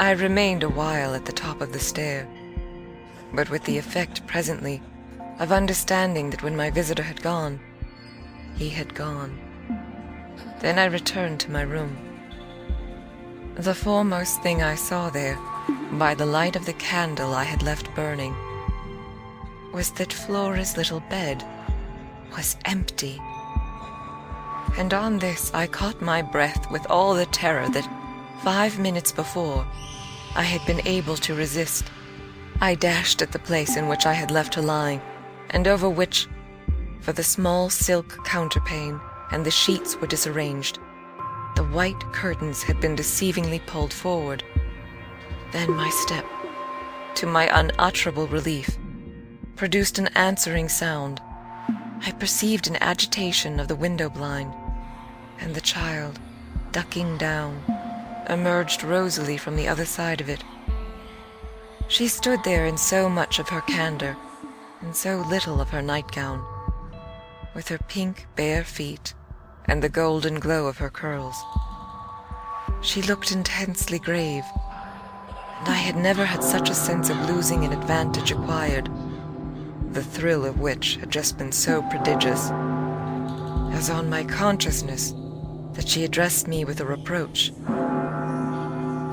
I remained a while at the top of the stair, but with the effect presently of understanding that when my visitor had gone, he had gone. Then I returned to my room. The foremost thing I saw there, by the light of the candle I had left burning, was that Flora's little bed was empty. And on this I caught my breath with all the terror that 5 minutes before I had been able to resist. I dashed at the place in which I had left her lying, and over which, for the small silk counterpane and the sheets were disarranged, the white curtains had been deceivingly pulled forward. Then my step, to my unutterable relief, produced an answering sound. I perceived an agitation of the window blind, and the child, ducking down, emerged rosily from the other side of it. She stood there in so much of her candor, and so little of her nightgown, with her pink bare feet and the golden glow of her curls. She looked intensely grave, and I had never had such a sense of losing an advantage acquired, the thrill of which had just been so prodigious, as on my consciousness that she addressed me with a reproach.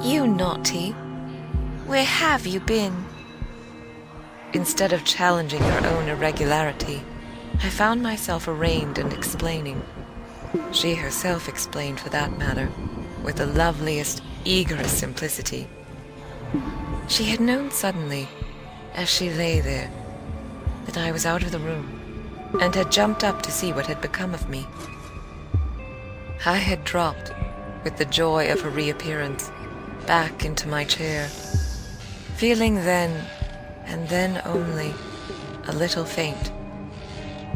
"You naughty! Where have you been?" Instead of challenging her own irregularity, I found myself arraigned and explaining. She herself explained, for that matter, with the loveliest, eagerest simplicity. She had known suddenly, as she lay there, that I was out of the room, and had jumped up to see what had become of me. I had dropped, with the joy of her reappearance, back into my chair, feeling then, and then only, a little faint,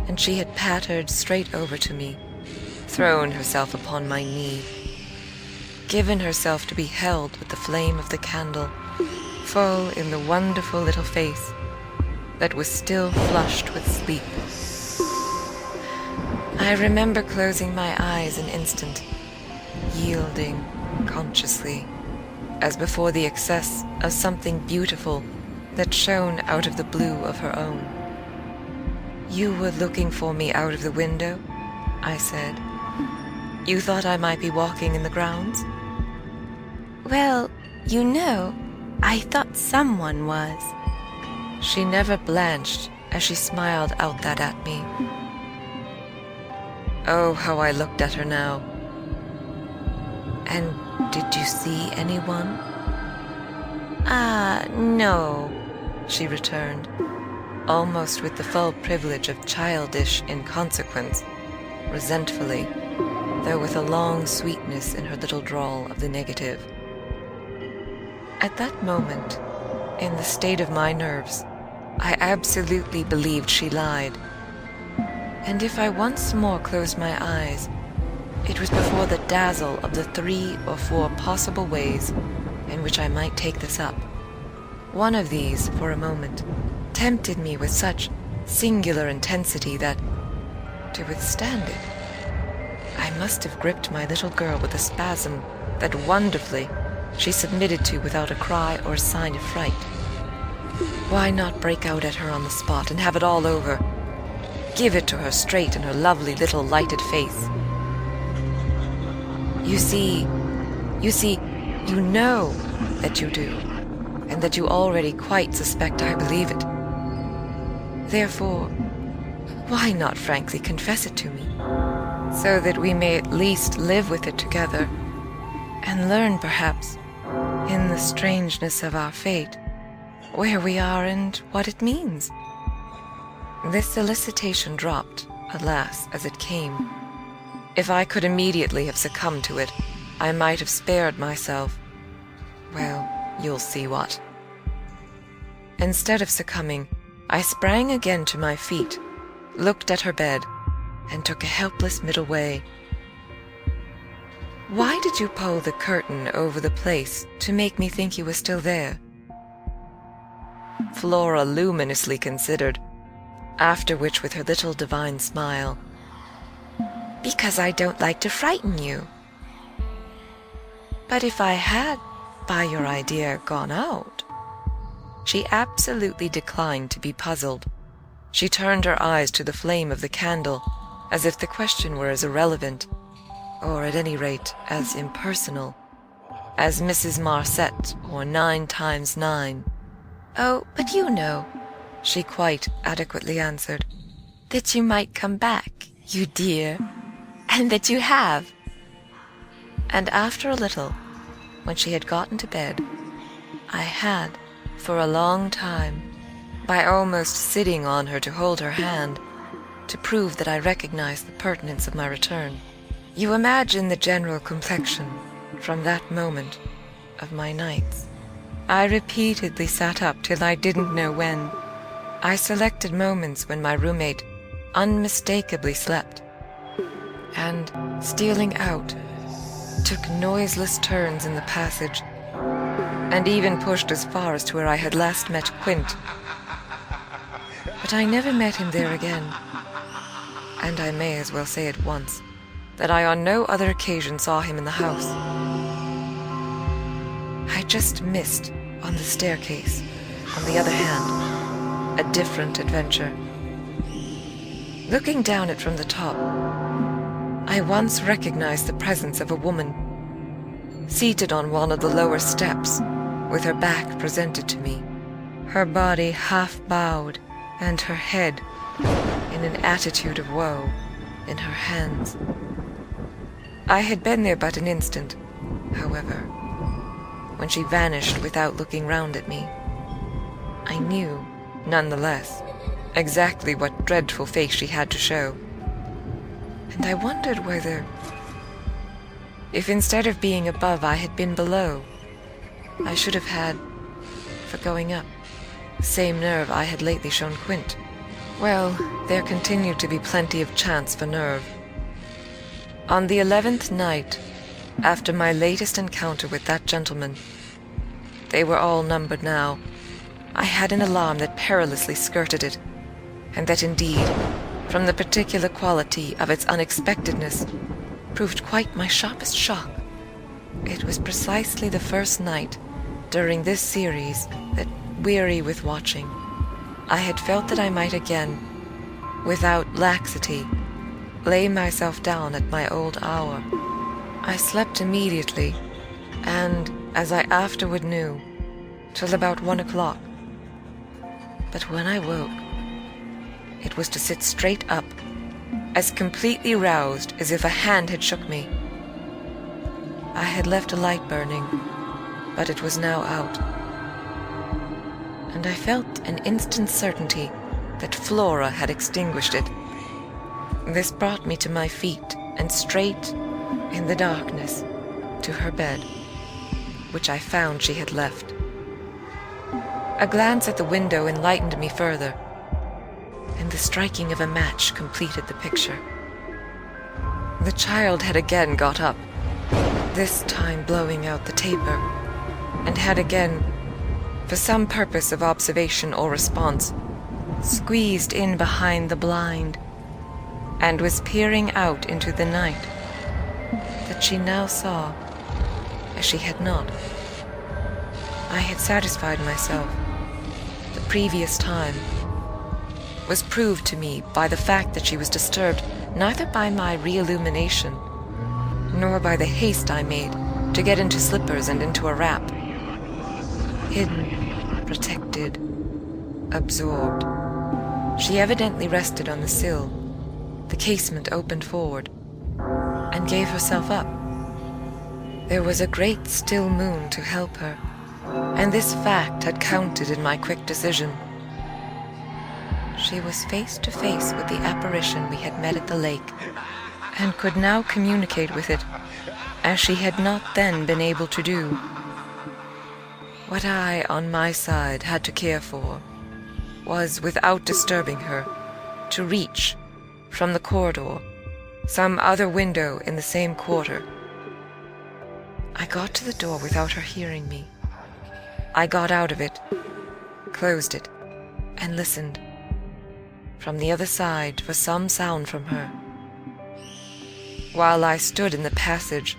and she had pattered straight over to me, thrown herself upon my knee, given herself to be held with the flame of the candle full in the wonderful little face that was still flushed with sleep. I remember closing my eyes an instant, yielding consciously, as before the excess of something beautiful that shone out of the blue of her own. "You were looking for me out of the window?" I said. "You thought I might be walking in the grounds?" "Well, you know, I thought someone was." She never blanched as she smiled out that at me. Oh, how I looked at her now. "And did you see anyone?" No," she returned, almost with the full privilege of childish inconsequence, resentfully, though with a long sweetness in her little drawl of the negative. At that moment, in the state of my nerves, I absolutely believed she lied, and if I once more closed my eyes, it was before the dazzle of the 3 or 4 possible ways in which I might take this up. One of these, for a moment, tempted me with such singular intensity that, to withstand it, I must have gripped my little girl with a spasm that wonderfully she submitted to without a cry or a sign of fright. Why not break out at her on the spot and have it all over? Give it to her straight in her lovely little lighted face. You see, you know that you do, and that you already quite suspect I believe it. Therefore, why not frankly confess it to me, so that we may at least live with it together, and learn, perhaps, in the strangeness of our fate, where we are and what it means? This solicitation dropped, alas, as it came. If I could immediately have succumbed to it, I might have spared myself, well, you'll see what. Instead of succumbing, I sprang again to my feet, looked at her bed, and took a helpless middle way. "Why did you pull the curtain over the place to make me think you were still there?" Flora luminously considered, after which, with her little divine smile, "Because I don't like to frighten you." "But if I had by your idea, gone out?" She absolutely declined to be puzzled. She turned her eyes to the flame of the candle, as if the question were as irrelevant, or at any rate as impersonal, as Mrs. Marset or 9 times 9. "Oh, but you know," she quite adequately answered, "that you might come back, you dear, and that you have." And after a little, when she had gotten to bed, I had, for a long time, by almost sitting on her to hold her hand, to prove that I recognized the pertinence of my return. You imagine the general complexion, from that moment, of my nights. I repeatedly sat up till I didn't know when. I selected moments when my roommate unmistakably slept, and, stealing out, took noiseless turns in the passage, and even pushed as far as to where I had last met Quint. But I never met him there again, and I may as well say at once that I on no other occasion saw him in the house. I just missed, on the staircase, on the other hand, a different adventure. Looking down it from the top, I once recognized the presence of a woman, seated on one of the lower steps, with her back presented to me, her body half bowed, and her head, in an attitude of woe, in her hands. I had been there but an instant, however. When she vanished without looking round at me, I knew, none the less, exactly what dreadful face she had to show. And I wondered whether, if instead of being above I had been below, I should have had, for going up, the same nerve I had lately shown Quint. Well, there continued to be plenty of chance for nerve. On the 11th night, after my latest encounter with that gentleman, they were all numbered now, I had an alarm that perilously skirted it, and that indeed, from the particular quality of its unexpectedness, proved quite my sharpest shock. It was precisely the first night during this series that, weary with watching, I had felt that I might again, without laxity, lay myself down at my old hour. I slept immediately, and, as I afterward knew, till about 1 o'clock. But when I woke, it was to sit straight up, as completely roused as if a hand had shook me. I had left a light burning, but it was now out, and I felt an instant certainty that Flora had extinguished it. This brought me to my feet and straight, in the darkness, to her bed, which I found she had left. A glance at the window enlightened me further, and the striking of a match completed the picture. The child had again got up, this time blowing out the taper, and had again, for some purpose of observation or response, squeezed in behind the blind, and was peering out into the night that she now saw, as she had not. I had satisfied myself, the previous time, was proved to me by the fact that she was disturbed neither by my re-illumination, nor by the haste I made to get into slippers and into a wrap. Hidden, protected, absorbed, she evidently rested on the sill, the casement opened forward, and gave herself up. There was a great still moon to help her, and this fact had counted in my quick decision. She was face to face with the apparition we had met at the lake, and could now communicate with it, as she had not then been able to do. What I, on my side, had to care for was, without disturbing her, to reach, from the corridor, some other window in the same quarter. I got to the door without her hearing me. I got out of it, closed it, and listened, from the other side, for some sound from her. While I stood in the passage,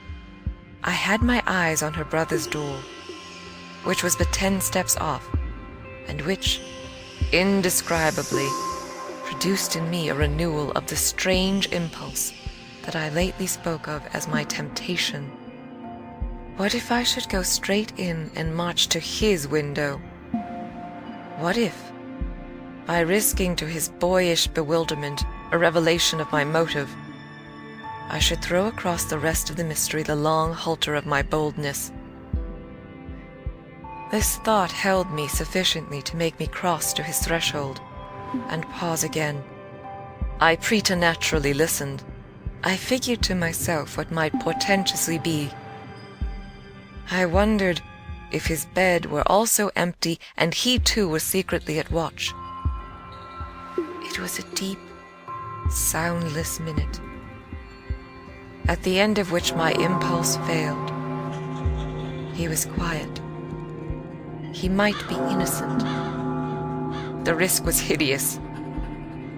I had my eyes on her brother's door, which was but 10 steps off, and which, indescribably, produced in me a renewal of the strange impulse that I lately spoke of as my temptation. What if I should go straight in and march to his window? What if, by risking to his boyish bewilderment a revelation of my motive, I should throw across the rest of the mystery the long halter of my boldness? This thought held me sufficiently to make me cross to his threshold and pause again. I preternaturally listened. I figured to myself what might portentously be. I wondered if his bed were also empty and he too was secretly at watch. It was a deep, soundless minute, at the end of which my impulse failed. He was quiet. He might be innocent. The risk was hideous.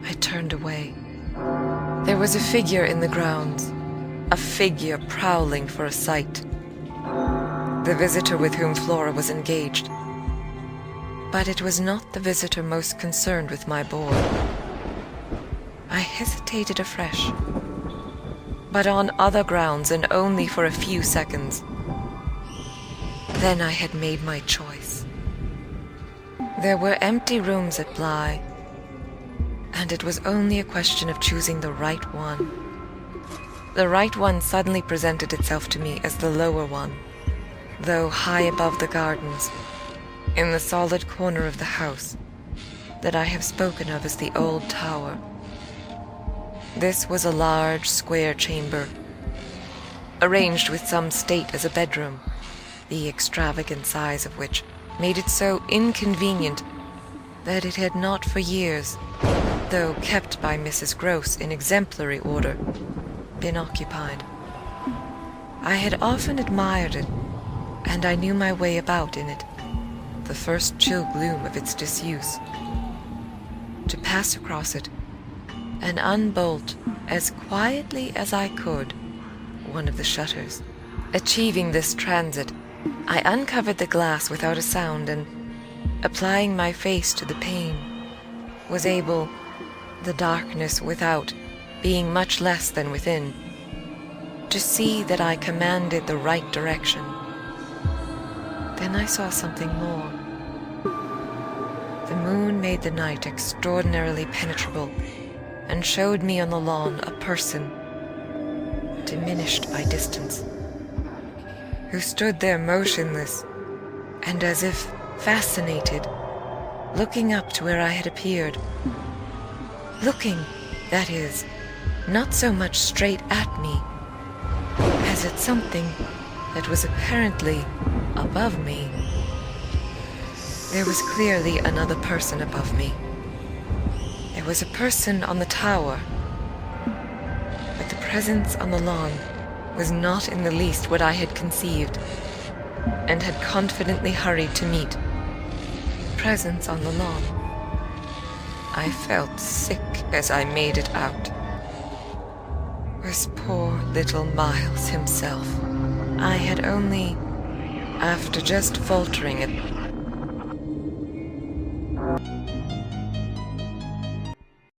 I turned away. There was a figure in the grounds, a figure prowling for a sight. The visitor with whom Flora was engaged. But it was not the visitor most concerned with my board. I hesitated afresh, but on other grounds and only for a few seconds. Then I had made my choice. There were empty rooms at Bly, and it was only a question of choosing the right one. The right one suddenly presented itself to me as the lower one, though high above the gardens, in the solid corner of the house that I have spoken of as the old tower. This was a large square chamber, arranged with some state as a bedroom, the extravagant size of which made it so inconvenient that it had not for years, though kept by Mrs. Gross in exemplary order, been occupied. I had often admired it, and I knew my way about in it, the first chill gloom of its disuse. To pass across it and unbolt as quietly as I could one of the shutters. Achieving this transit, I uncovered the glass without a sound and, applying my face to the pane, was able, the darkness without being much less than within, to see that I commanded the right direction. Then I saw something more. The moon made the night extraordinarily penetrable and showed me on the lawn a person, diminished by distance, who stood there motionless and as if fascinated, looking up to where I had appeared. Looking, that is, not so much straight at me as at something that was apparently above me. There was clearly another person above me. There was a person on the tower, but the presence on the lawn was not in the least what I had conceived and had confidently hurried to meet. Presence on the lawn. I felt sick as I made it out. Was poor little Miles himself. I had only, after just faltering at